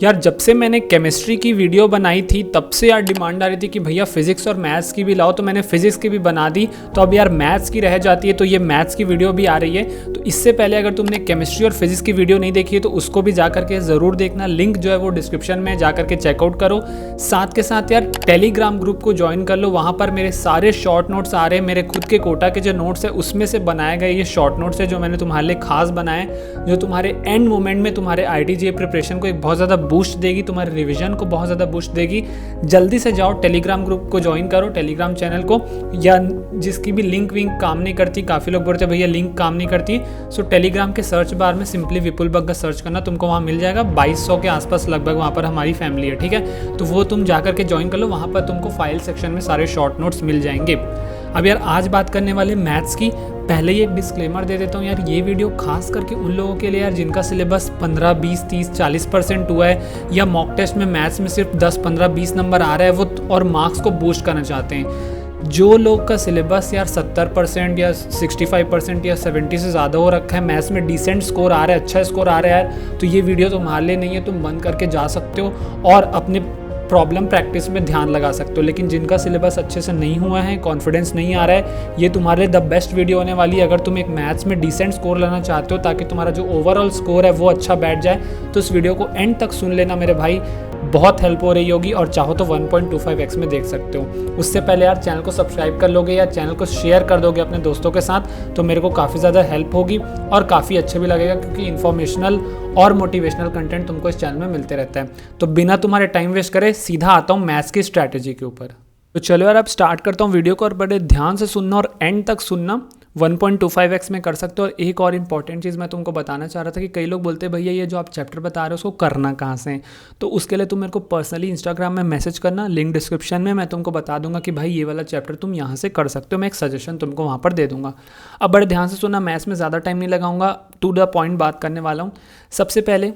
यार जब से मैंने केमिस्ट्री की वीडियो बनाई थी तब से यार डिमांड आ रही थी कि भैया फिजिक्स और मैथ्स की भी लाओ, तो मैंने फिजिक्स की भी बना दी। तो अब यार मैथ्स की रह जाती है, तो ये मैथ्स की वीडियो भी आ रही है। तो इससे पहले अगर तुमने केमिस्ट्री और फिजिक्स की वीडियो नहीं देखी है तो उसको भी जा करके ज़रूर देखना। लिंक जो है वो डिस्क्रिप्शन में जा करके चेकआउट करो। साथ के साथ यार टेलीग्राम ग्रुप को ज्वाइन कर लो, वहाँ पर मेरे सारे शॉर्ट नोट्स आ रहे हैं। मेरे खुद के कोटा के जो नोट्स है उसमें से बनाए गए ये शॉर्ट नोट्स है जो मैंने तुम्हारे लिए खास बनाए, जो तुम्हारे एंड मोमेंट में तुम्हारे IIT प्रिपरेशन को एक बहुत ज़्यादा बूस्ट देगी, तुम्हारे रिवीजन को बहुत ज़्यादा बूस्ट देगी। जल्दी से जाओ टेलीग्राम ग्रुप को ज्वाइन करो, टेलीग्राम चैनल को, या जिसकी भी लिंक विंक काम नहीं करती, काफ़ी लोग बोलते हैं भैया लिंक काम नहीं करती, सो टेलीग्राम के सर्च बार में सिंपली विपुल बग्गा सर्च करना, तुमको वहाँ मिल जाएगा। 2200 के आसपास लगभग वहाँ पर हमारी फैमिली है, ठीक है। तो वो तुम जा करके ज्वाइन कर लो, वहाँ पर तुमको फाइल सेक्शन में सारे शॉर्ट नोट्स मिल जाएंगे। अब यार आज बात करने वाले मैथ्स की। पहले ही एक डिस्क्लेमर दे देता हूँ यार, ये वीडियो खास करके उन लोगों के लिए यार जिनका सिलेबस 15, 20, 30, 40% हुआ है, या मॉक टेस्ट में मैथ्स में सिर्फ 10, 15, 20 नंबर आ रहा है वो, और मार्क्स को बूस्ट करना चाहते हैं। जो लोग का सिलेबस यार 70% या 65% या 70 से ज़्यादा हो रखा है, मैथ्स में डिसेंट स्कोर आ रहा है, अच्छा स्कोर आ रहा है यार, तो ये वीडियो तुम्हारे लिए नहीं है। तुम बंद करके जा सकते हो और अपने प्रॉब्लम प्रैक्टिस में ध्यान लगा सकते हो। लेकिन जिनका सिलेबस अच्छे से नहीं हुआ है, कॉन्फिडेंस नहीं आ रहा है, ये तुम्हारे लिए द बेस्ट वीडियो होने वाली है। अगर तुम एक मैथ्स में डिसेंट स्कोर लाना चाहते हो ताकि तुम्हारा जो ओवरऑल स्कोर है वो अच्छा बैठ जाए, तो इस वीडियो को एंड तक सुन लेना मेरे भाई, बहुत हेल्प हो रही होगी। और चाहो तो 1.25x में देख सकते हो। उससे पहले यार चैनल को सब्सक्राइब कर लोगे या चैनल को शेयर कर दोगे अपने दोस्तों के साथ, तो मेरे को काफ़ी ज़्यादा हेल्प होगी और काफ़ी अच्छा भी लगेगा, क्योंकि इन्फॉर्मेशनल और मोटिवेशनल कंटेंट तुमको इस चैनल में मिलते रहता है। तो बिना तुम्हारे टाइम वेस्ट करे सीधा आता हूँ मैथ्स की स्ट्रैटेजी के ऊपर। तो चलो यार अब स्टार्ट करता हूँ वीडियो को, और बड़े ध्यान से सुनना और एंड तक सुनना। 1.25x में कर सकते हो। और एक और इम्पॉर्टेंट चीज़ मैं तुमको बताना चाह रहा था कि कई लोग बोलते हैं भैया ये जो आप चैप्टर बता रहे हो उसको करना कहाँ से है, तो उसके लिए तुम मेरे को पर्सनली इंस्टाग्राम में मैसेज करना, लिंक डिस्क्रिप्शन में, मैं तुमको बता दूंगा कि भाई ये वाला चैप्टर तुम यहाँ से कर सकते हो, मैं एक सजेशन तुमको वहाँ पर दे दूंगा। अब बड़े ध्यान से सुनना, मैथ्स में ज़्यादा टाइम नहीं लगाऊंगा, टू द पॉइंट बात करने वाला हूँ। सबसे पहले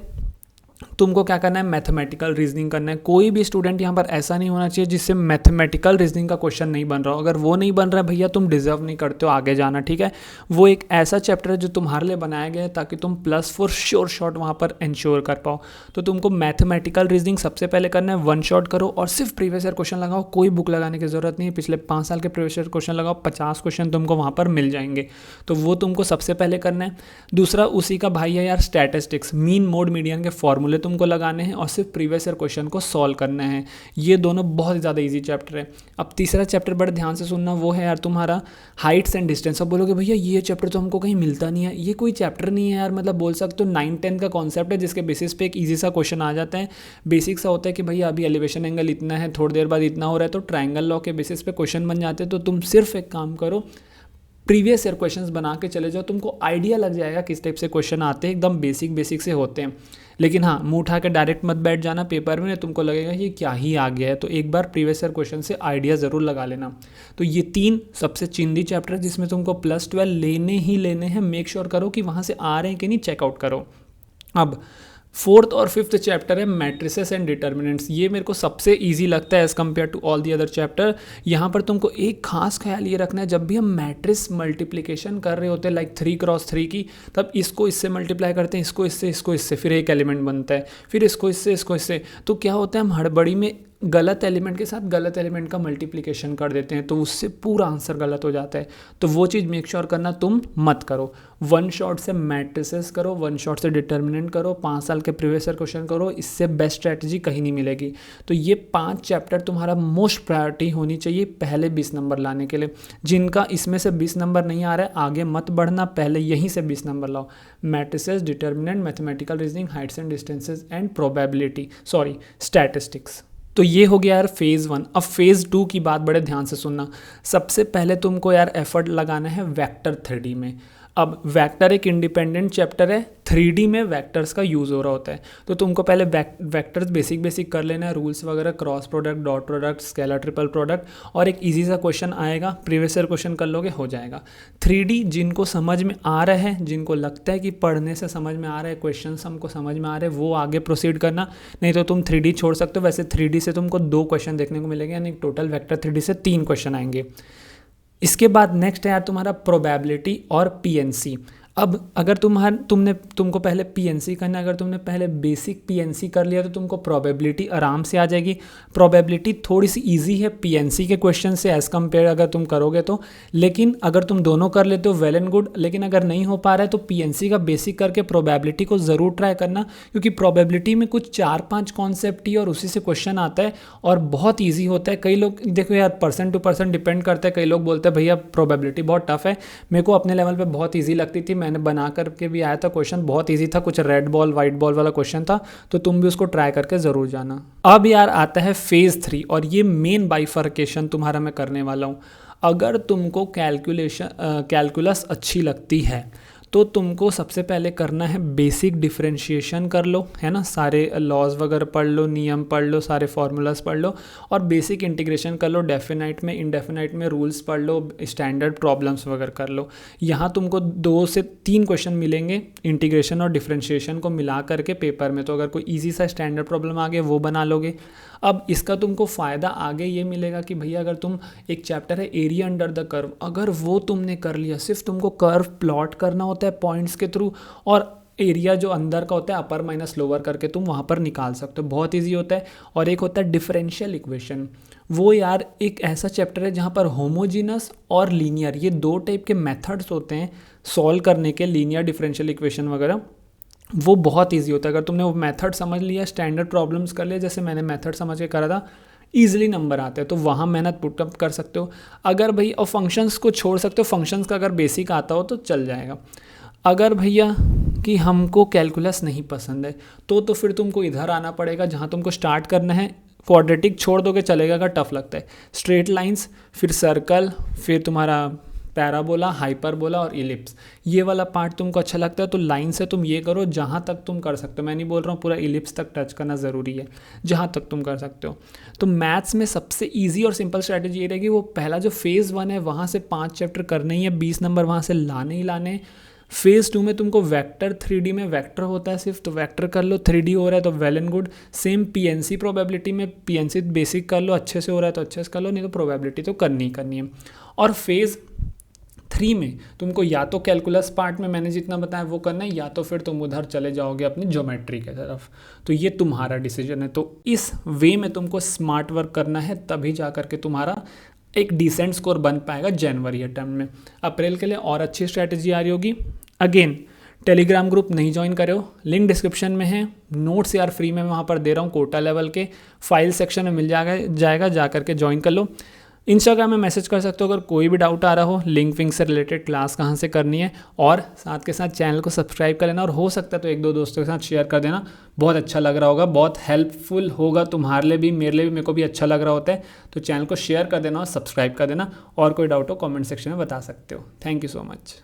तुमको क्या करना है, मैथमेटिकल रीजनिंग करना है। कोई भी स्टूडेंट यहाँ पर ऐसा नहीं होना चाहिए जिससे मैथमेटिकल रीजनिंग का क्वेश्चन नहीं बन रहा हो। अगर वो नहीं बन रहा है भैया, तुम डिजर्व नहीं करते हो आगे जाना, ठीक है। वो एक ऐसा चैप्टर है जो तुम्हारे लिए बनाया गया है ताकि तुम +4 श्योर शॉट वहाँ पर इंश्योर कर पाओ। तो तुमको मैथमेटिकल रीजनिंग सबसे पहले करना है, 1 शॉट करो और सिर्फ प्रीवियस ईयर क्वेश्चन लगाओ। कोई बुक लगाने की जरूरत नहीं है, पिछले 5 साल के प्रीवियस ईयर क्वेश्चन लगाओ, 50 क्वेश्चन तुमको वहाँ पर मिल जाएंगे। तो वो तुमको सबसे पहले करना है। दूसरा उसी का भाई है यार स्टैटिस्टिक्स, मीन मोड मीडियन के फॉर्मूले तुमको लगाने हैं और सिर्फ प्रीवियस ईयर क्वेश्चन को सॉल्व करना है। ये दोनों बहुत ज़्यादा इजी चैप्टर है। अब तीसरा चैप्टर बड़े ध्यान से सुनना, वो है यार तुम्हारा हाइट्स एंड डिस्टेंस। अब बोलोगे भैया ये चैप्टर तो हमको कहीं मिलता नहीं है, ये कोई चैप्टर नहीं है यार, मतलब बोल सकते हो 9-10 का कॉन्सेप्ट है जिसके बेसिस पे एक ईजी सा क्वेश्चन आ जाता है। बेसिक सा होता है कि भैया अभी एलिवेशन एंगल इतना है, थोड़ी देर बाद इतना हो रहा है, तो ट्रायंगल लॉ के बेसिस पे क्वेश्चन बन जाते हैं। तो तुम सिर्फ एक काम करो, प्रीवियस ईयर क्वेश्चंस बना के चले जाओ, तुमको आइडिया लग जाएगा किस टाइप से क्वेश्चन आते हैं। एकदम बेसिक से होते हैं, लेकिन हाँ मुंह उठा के डायरेक्ट मत बैठ जाना पेपर में, तुमको लगेगा ये क्या ही आ गया है। तो एक बार प्रीवियस ईयर क्वेश्चन से आइडिया ज़रूर लगा लेना। तो ये 3 सबसे चिंदी चैप्टर जिसमें तुमको +12 लेने ही लेने हैं। मेक श्योर करो कि वहाँ से आ रहे हैं कि नहीं, चेकआउट करो। अब 4th और 5th चैप्टर है मैट्रिसेस एंड डिटर्मिनेंट्स। ये मेरे को सबसे इजी लगता है as compare to all the other chapter. यहाँ पर तुमको एक खास ख्याल ये रखना है, जब भी हम मैट्रिस मल्टीप्लिकेशन कर रहे होते हैं लाइक 3x3 की, तब इसको इससे मल्टीप्लाई करते हैं, इसको इससे, फिर एक एलिमेंट बनता है, फिर इसको इससे। तो क्या होता है, हम हड़बड़ी में गलत एलिमेंट के साथ गलत एलिमेंट का मल्टीप्लिकेशन कर देते हैं, तो उससे पूरा आंसर गलत हो जाता है। तो वो चीज़ मेक श्योर करना तुम मत करो। 1 शॉट से मैट्रिसेस करो, 1 शॉट से डिटर्मिनेंट करो, 5 साल के प्रीवियस ईयर क्वेश्चन करो, इससे बेस्ट स्ट्रैटेजी कहीं नहीं मिलेगी। तो ये 5 चैप्टर तुम्हारा मोस्ट प्रायोरिटी होनी चाहिए पहले 20 नंबर लाने के लिए। जिनका इसमें से 20 नंबर नहीं आ रहा है आगे मत बढ़ना, पहले यहीं से 20 नंबर लाओ। Matrices, determinant, mathematical reasoning, Heights and distances and statistics. तो ये हो गया यार फेज़ 1। अब फेज़ 2 की बात बड़े ध्यान से सुनना। सबसे पहले तुमको यार एफर्ट लगाना है वेक्टर 3D में। अब वेक्टर एक इंडिपेंडेंट चैप्टर है, 3D में वेक्टर्स का यूज़ हो रहा होता है। तो तुमको पहले वेक्टर्स बेसिक कर लेना है, रूल्स वगैरह, cross product, dot product, scalar triple product, और एक इजी सा क्वेश्चन आएगा, प्रीवियस ईयर क्वेश्चन कर लोगे, हो जाएगा। 3D जिनको समझ में आ रहा है, जिनको लगता है कि पढ़ने से समझ में आ रहा है, क्वेश्चन हमको समझ में आ रहे हैं, वो आगे प्रोसीड करना, नहीं तो तुम 3D छोड़ सकते हो। वैसे 3D से तुमको 2 क्वेश्चन देखने को मिलेंगे, यानी टोटल वेक्टर 3D से 3 क्वेश्चन आएंगे। इसके बाद नेक्स्ट है यार तुम्हारा प्रोबेबिलिटी और PNC। अब अगर तुमको पहले पीएनसी करना है, अगर तुमने पहले बेसिक पीएनसी कर लिया तो तुमको प्रोबेबिलिटी आराम से आ जाएगी। प्रोबेबिलिटी थोड़ी सी इजी है पीएनसी के क्वेश्चन से एज़ कम्पेयर अगर तुम करोगे तो, लेकिन अगर तुम दोनों कर लेते हो वेल एंड गुड। लेकिन अगर नहीं हो पा रहा है तो पीएनसी का बेसिक करके प्रोबेबिलिटी को ज़रूर ट्राई करना, क्योंकि प्रोबेबिलिटी में कुछ 4-5 कॉन्सेप्ट ही और उसी से क्वेश्चन आता है और बहुत ईजी होता है। कई लोग देखो यार, पर्सन टू पर्सन डिपेंड करता है। कई लोग बोलते हैं भैया प्रोबेबिलिटी बहुत टफ है, मेरे को अपने लेवल पे बहुत इजी लगती थी, मैंने बना करके भी आया था, क्वेश्चन बहुत इजी था, कुछ रेड बॉल वाइट बॉल वाला क्वेश्चन था, तो तुम भी उसको ट्राई करके ज़रूर जाना। अब यार आता है फेज़ 3 और ये मेन बाइफर्केशन तुम्हारा मैं करने वाला हूँ। अगर तुमको कैलकुलस अच्छी लगती है तो तुमको सबसे पहले करना है बेसिक डिफरेंशिएशन कर लो, है ना, सारे लॉज वगैरह पढ़ लो, नियम पढ़ लो, सारे फार्मूलाज पढ़ लो और बेसिक इंटीग्रेशन कर लो, डेफिनाइट में इंडेफिनाइट में रूल्स पढ़ लो, स्टैंडर्ड प्रॉब्लम्स वगैरह कर लो। यहाँ तुमको 2 से 3 क्वेश्चन मिलेंगे इंटीग्रेशन और डिफरेंशिएशन को मिला करके पेपर में, तो अगर कोई ईजी सा स्टैंडर्ड प्रॉब्लम आ गया वो बना लोगे। अब इसका तुमको फ़ायदा आगे ये मिलेगा कि भैया अगर तुम एक चैप्टर है एरिया अंडर द कर्व, अगर वो तुमने कर लिया, सिर्फ तुमको कर्व प्लॉट करना होता है पॉइंट्स के थ्रू और एरिया जो अंदर का होता है अपर माइनस लोअर करके तुम वहाँ पर निकाल सकते हो, बहुत इजी होता है। और एक होता है डिफरेंशियल इक्वेशन, वो यार एक ऐसा चैप्टर है जहाँ पर होमोजीनस और लीनियर ये 2 टाइप के मेथड्स होते हैं सॉल्व करने के, लीनियर डिफरेंशियल इक्वेशन वगैरह, वो बहुत इजी होता है। अगर तुमने वो मेथड समझ लिया, स्टैंडर्ड प्रॉब्लम्स कर लिया, जैसे मैंने मेथड समझ के करा था, ईजिली नंबर आते हैं, तो वहाँ मेहनत पुटअप कर सकते हो। अगर भाई और फंक्शंस को छोड़ सकते हो, फंक्शंस का अगर बेसिक आता हो तो चल जाएगा। अगर भैया कि हमको कैलकुलस नहीं पसंद है तो फिर तुमको इधर आना पड़ेगा जहाँ तुमको स्टार्ट करना है। क्वाड्रेटिक छोड़ दोगे चलेगा अगर टफ लगता है, स्ट्रेट लाइंस, फिर सर्कल, फिर तुम्हारा पैराबोला, हाइपरबोला और इलिप्स, ये वाला पार्ट तुमको अच्छा लगता है तो लाइन से तुम ये करो जहाँ तक तुम कर सकते हो। मैं नहीं बोल रहा हूँ पूरा इलिप्स तक टच करना ज़रूरी है, जहाँ तक तुम कर सकते हो। तो मैथ्स में सबसे इजी और सिंपल स्ट्रैटेजी ये रहेगी, वो पहला जो फेज़ 1 है वहाँ से 5 चैप्टर करने ही है, 20 नंबर वहाँ से लाने ही लाने। फेज़ 2 में तुमको वेक्टर 3D में वेक्टर होता है सिर्फ, तो वेक्टर कर लो, 3D हो रहा है तो well and good. Same PNC probability में पीएनसी बेसिक कर लो, अच्छे से हो रहा है तो अच्छे से कर लो, नहीं तो प्रोबेबिलिटी तो करनी ही करनी है। और फेज़ 3 में तुमको या तो कैलकुलस पार्ट में मैंने जितना बताया वो करना है, या तो फिर तुम उधर चले जाओगे अपनी ज्योमेट्री की तरफ, तो ये तुम्हारा डिसीजन है। तो इस वे में तुमको स्मार्ट वर्क करना है, तभी जा करके तुम्हारा एक डिसेंट स्कोर बन पाएगा जनवरी अटेम्प्ट में। अप्रैल के लिए और अच्छी स्ट्रैटेजी आ रही होगी। अगेन टेलीग्राम ग्रुप नहीं ज्वाइन करे हो, लिंक डिस्क्रिप्शन में है। नोट्स यार फ्री में मैं वहाँ पर दे रहा हूँ, कोटा लेवल के, फाइल सेक्शन में मिल जाएगा, जा करके ज्वाइन कर लो। इंस्टाग्राम में मैसेज कर सकते हो अगर कोई भी डाउट आ रहा हो, लिंक विंक से रिलेटेड, क्लास कहाँ से करनी है, और साथ के साथ चैनल को सब्सक्राइब कर लेना, और हो सकता है तो 1-2 दोस्तों के साथ शेयर कर देना, बहुत अच्छा लग रहा होगा, बहुत हेल्पफुल होगा तुम्हारे लिए भी, मेरे लिए भी, मेरे को भी अच्छा लग रहा होता है। तो चैनल को शेयर कर देना और सब्सक्राइब कर देना, और कोई डाउट हो कमेंट सेक्शन में बता सकते हो। Thank you so much.